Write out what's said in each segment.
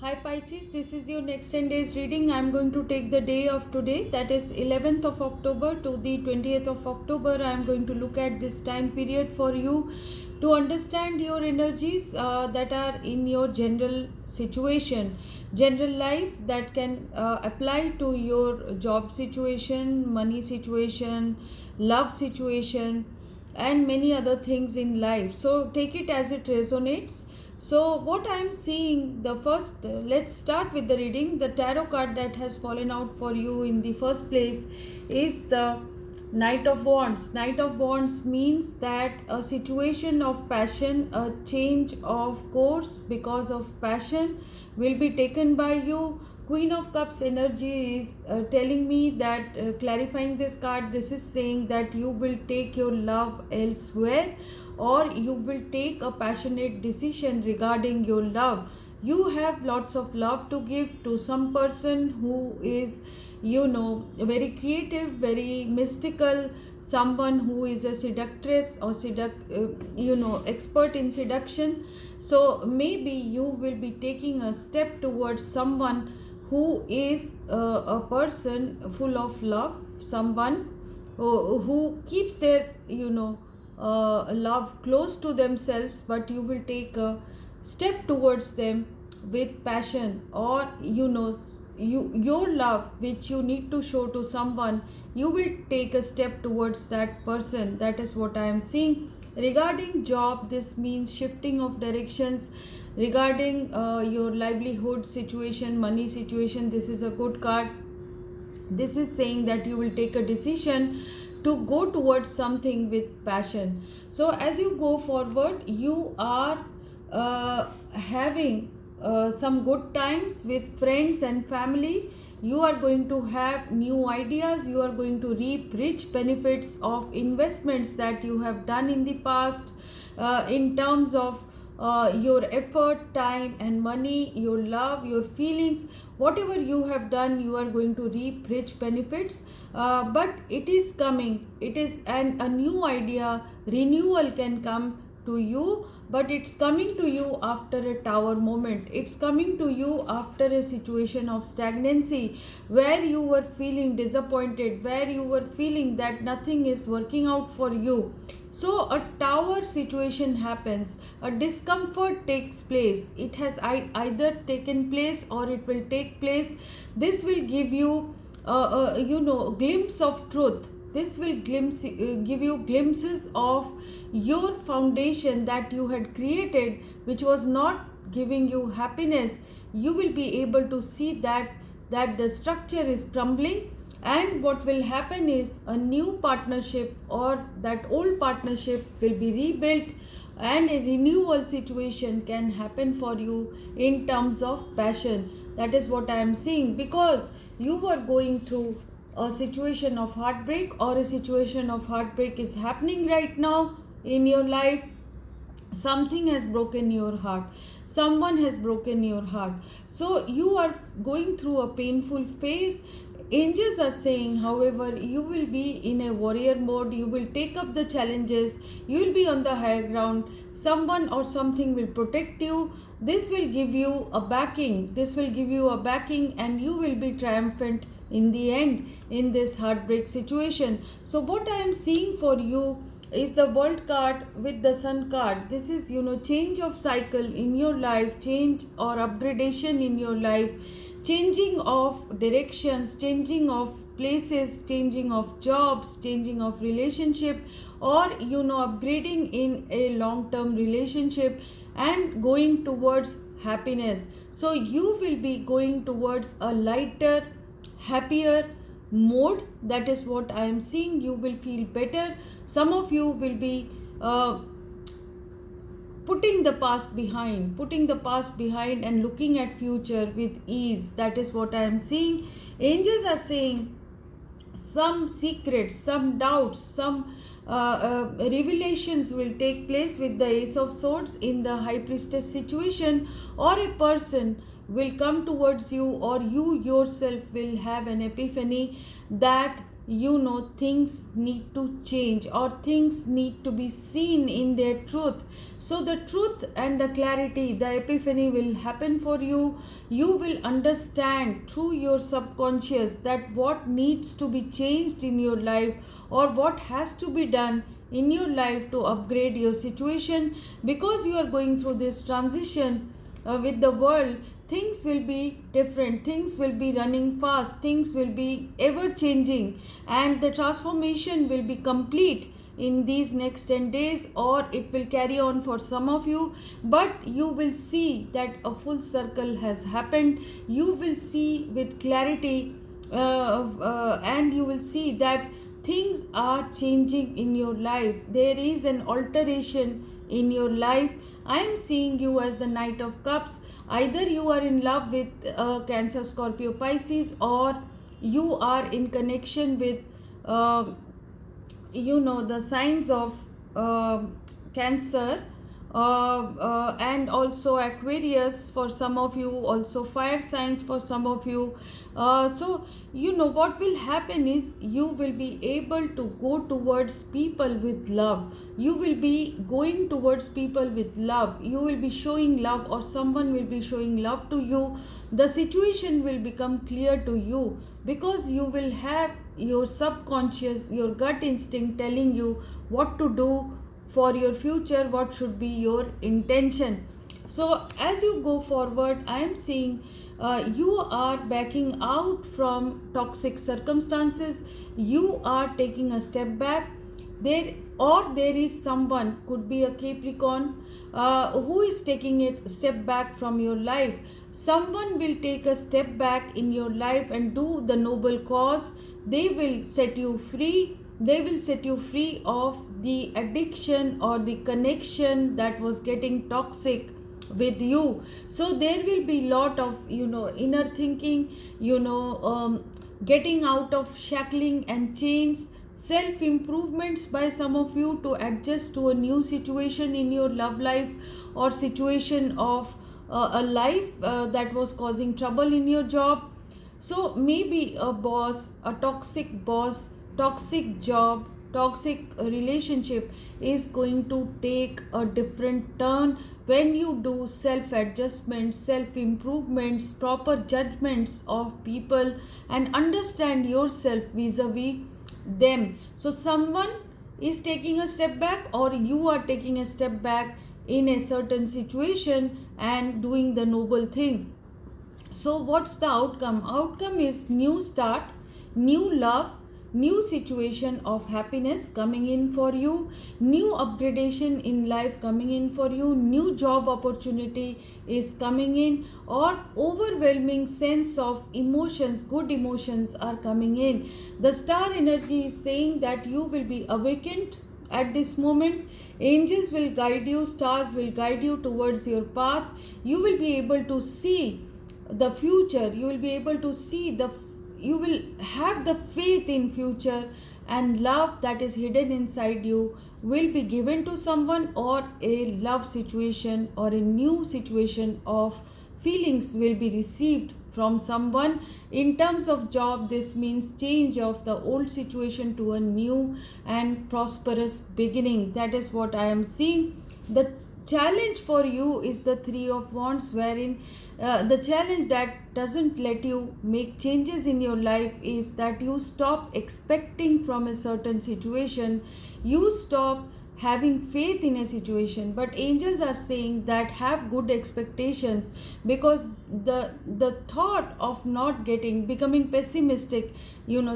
Hi Pisces, this is your next 10 days reading. I am going to take the day of today, that is 11th of October to the 20th of October. I am going to look at this time period for you to understand your energies that are in your general situation, general life, that can apply to your job situation, money situation, love situation, and many other things in life. So take it as it resonates. So what I am seeing, the first, let's start with the reading. The tarot card that has fallen out for you in the first place is the Knight of Wands. Knight of Wands means that a situation of passion, a change of course because of passion will be taken by you. Queen of Cups energy is telling me that, clarifying this card, this is saying that you will take your love elsewhere, or you will take a passionate decision regarding your love. You have lots of love to give to some person who is, very creative, very mystical, someone who is a seductress or expert in seduction. So maybe you will be taking a step towards someone who is a person full of love, someone who keeps their love close to themselves, but you will take a step towards them with passion, or your love which you need to show to someone, you will take a step towards that person. That is what I am seeing. Regarding job, this means shifting of directions. Regarding your livelihood situation, money situation, this is a good card. This is saying that you will take a decision to go towards something with passion. So as you go forward, you are having some good times with friends and family. You are going to have new ideas. You are going to reap rich benefits of investments that you have done in the past, in terms of your effort, time and money, your love, your feelings, whatever you have done, you are going to reap rich benefits. But it is coming, it is a new idea, renewal can come to you, but it's coming to you after a tower moment. It's coming to you after a situation of stagnancy, where you were feeling disappointed, where you were feeling that nothing is working out for you. So a tower situation happens, a discomfort takes place. It has either taken place or it will take place. This will give you glimpse of truth. This will give you glimpses of your foundation that you had created, which was not giving you happiness. You will be able to see that the structure is crumbling, and what will happen is a new partnership, or that old partnership will be rebuilt, and a renewal situation can happen for you in terms of passion. That is what I am seeing, because you were going through a situation of heartbreak, or a situation of heartbreak is happening right now in your life. Something has broken your heart, someone has broken your heart, so you are going through a painful phase. Angels are saying, however, you will be in a warrior mode, you will take up the challenges, you will be on the higher ground, someone or something will protect you. This will give you a backing, and you will be triumphant in the end in this heartbreak situation. So what I am seeing for you is the World card with the Sun card. This is, change of cycle in your life, change or upgradation in your life, changing of directions, changing of places, changing of jobs, changing of relationship, or upgrading in a long term relationship and going towards happiness. So you will be going towards a lighter, happier mode. That is what I am seeing. You will feel better. Some of you will be putting the past behind and looking at future with ease. That is what I am seeing. Angels are saying some secrets, some doubts, some revelations will take place with the Ace of Swords in the High Priestess situation, or a person will come towards you, or you yourself will have an epiphany that things need to change, or things need to be seen in their truth. So the truth and the clarity, the epiphany will happen for you. You will understand through your subconscious that what needs to be changed in your life, or what has to be done in your life to upgrade your situation. Because you are going through this transition with the world, things will be different, things will be running fast, things will be ever changing, and the transformation will be complete in these next 10 days, or it will carry on for some of you. But you will see that a full circle has happened. You will see with clarity, and you will see that things are changing in your life. There is an alteration in your life. I am seeing you as the Knight of Cups. Either you are in love with Cancer, Scorpio, Pisces, or you are in connection with the signs of Cancer, and also Aquarius for some of you, also fire signs for some of you. So what will happen is, you will be able to go towards people with love. You will be going towards people with love. You will be showing love, or someone will be showing love to you. The situation will become clear to you, because you will have your subconscious, your gut instinct telling you what to do for your future, what should be your intention. So as you go forward, I am seeing you are backing out from toxic circumstances. You are taking a step back. There is someone, could be a Capricorn, who is taking a step back from your life. Someone will take a step back in your life and do the noble cause. They will set you free. They will set you free of the addiction or the connection that was getting toxic with you. So there will be lot of inner thinking, getting out of shackling and chains, self improvements by some of you to adjust to a new situation in your love life, or situation of a life that was causing trouble in your job. So maybe a boss, a toxic boss, toxic job, toxic relationship is going to take a different turn when you do self adjustments, self improvements, proper judgments of people, and understand yourself vis-a-vis them. So someone is taking a step back, or you are taking a step back in a certain situation and doing the noble thing. So what's the outcome? Outcome is new start, new love, new situation of happiness coming in for you, new upgradation in life coming in for you, new job opportunity is coming in, or overwhelming sense of emotions, good emotions are coming in. The star energy is saying that you will be awakened at this moment. Angels will guide you, stars will guide you towards your path. You will be able to see the future. You will be able to see you will have the faith in future, and love that is hidden inside you will be given to someone, or a love situation or a new situation of feelings will be received from someone. In terms of job, this means change of the old situation to a new and prosperous beginning. That is what I am seeing. The challenge for you is the Three of Wands, wherein the challenge that doesn't let you make changes in your life is that you stop expecting from a certain situation. You stop having faith in a situation. But angels are saying that have good expectations, because the thought of not becoming pessimistic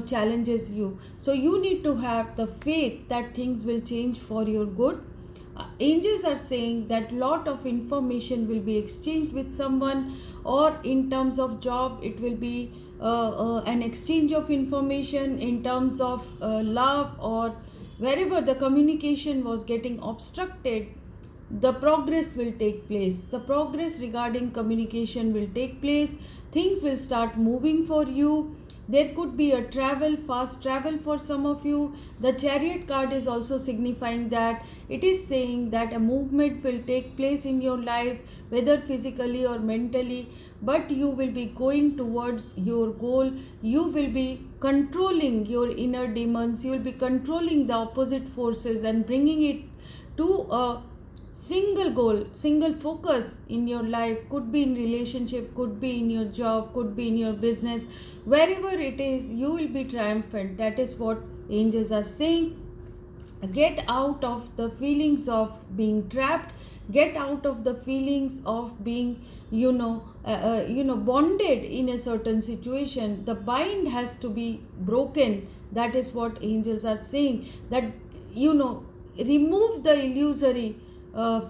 challenges you. So you need to have the faith that things will change for your good. Angels are saying that lot of information will be exchanged with someone, or in terms of job it will be an exchange of information. In terms of love, or wherever the communication was getting obstructed, the progress will take place. The progress regarding communication will take place. Things will start moving for you. There could be a travel, fast travel for some of you. The Chariot card is also signifying that. It is saying that a movement will take place in your life, whether physically or mentally, but you will be going towards your goal. You will be controlling your inner demons. You will be controlling the opposite forces and bringing it to a single goal, single focus in your life. Could be in relationship, could be in your job, could be in your business. Wherever it is, you will be triumphant. That is what angels are saying. Get out of the feelings of being trapped. Get out of the feelings of being bonded in a certain situation. The bind has to be broken. That is what angels are saying, that remove the illusory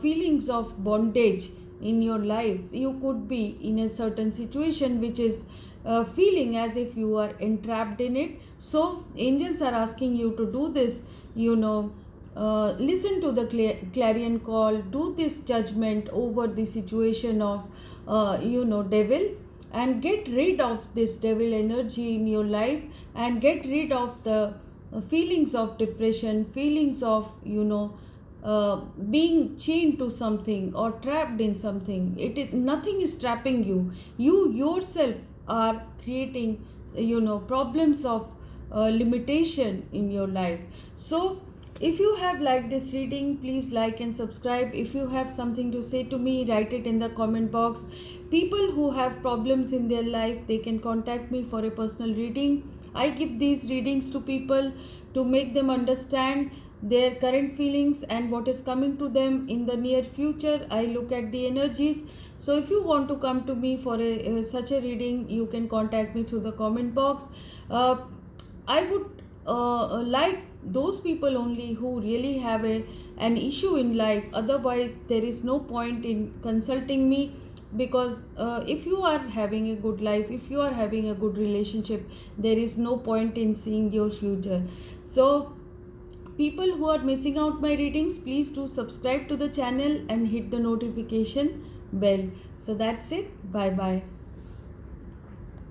feelings of bondage in your life. You could be in a certain situation which is feeling as if you are entrapped in it. So angels are asking you to do this, listen to the clarion call, do this judgment over the situation of devil, and get rid of this devil energy in your life, and get rid of the feelings of depression, feelings of being chained to something or trapped in something. Nothing is trapping you. You yourself are creating problems of limitation in your life. So if you have liked this reading, please like and subscribe. If you have something to say to me, write it in the comment box. People who have problems in their life, they can contact me for a personal reading. I give these readings to people to make them understand their current feelings and what is coming to them in the near future. I look at the energies. So if you want to come to me for such a reading, you can contact me through the comment box. I would like those people only who really have an issue in life. Otherwise, there is no point in consulting me, because if you are having a good life, if you are having a good relationship, there is no point in seeing your future. So people who are missing out my readings, please do subscribe to the channel and hit the notification bell. So that's it. Bye bye.